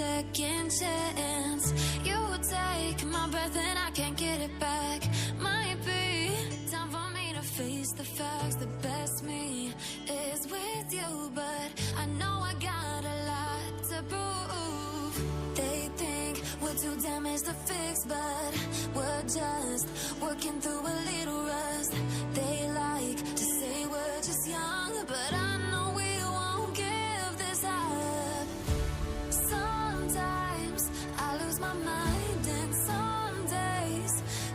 second chance. You take my breath and I can't get it back. Might be time for me to face the facts. The best me is with you, but I know I got a lot to prove. They think we're too damaged to fix, but we're just working through a little rust. They like to say we're just young, but I know we won't give this up. Sometimes I lose my mind, and some days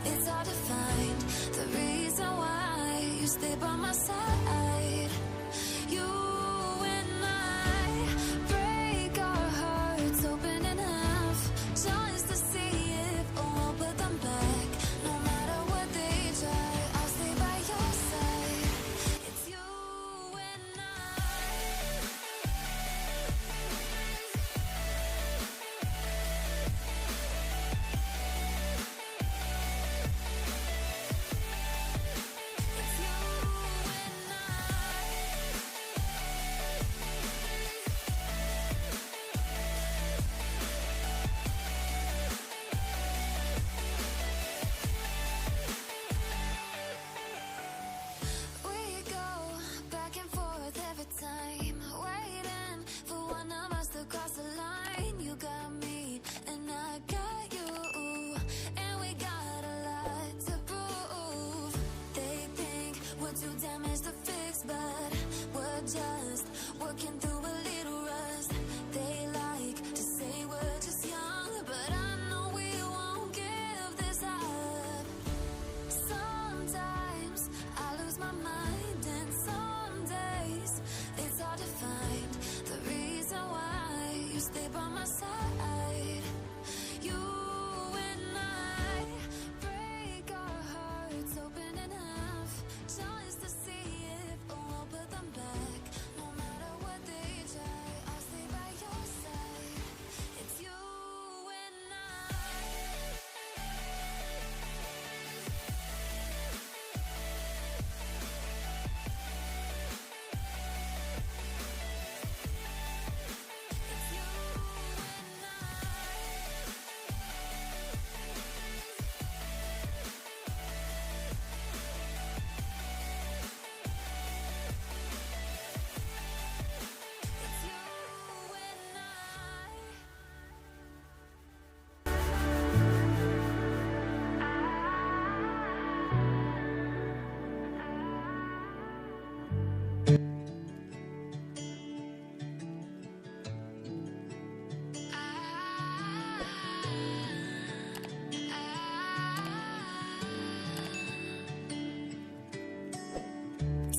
it's hard to find the reason why you stay by my side. You and I break our hearts open enough just to see if we'll put them back. No matter what they try, I'll stay by your side. It's you and we go back and forth every time, waiting for one of us to cross the line. You got me and I got you, and we got a lot to prove. They think we're too damaged to fix, but we're just working through a little rust. They like to say we're just young, but I know we won't give this up. Sometimes I lose my mind, and some days it's hard to find the reason why you stay by my side. You and I break our hearts open enough just to see if we'll put them back. No matter what they try, I'll stay by your side. It's you and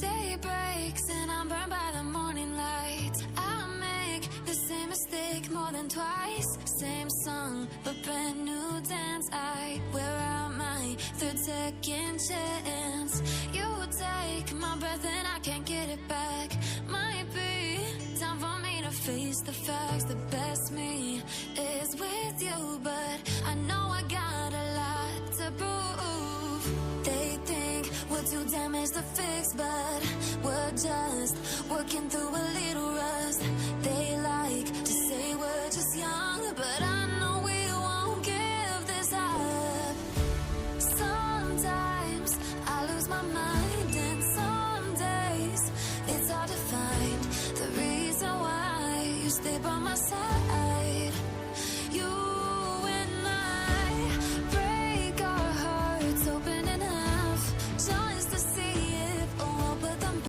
day breaks and I'm burned by the morning light. I make the same mistake more than twice. Same song, but brand new dance. I wear out my third second chance. You take my breath and I can't get it back. Might be time for me to face the facts. The best me is with you, but I know I got a lot to prove. They think we're too damaged to fix, but we're just working through a little rust.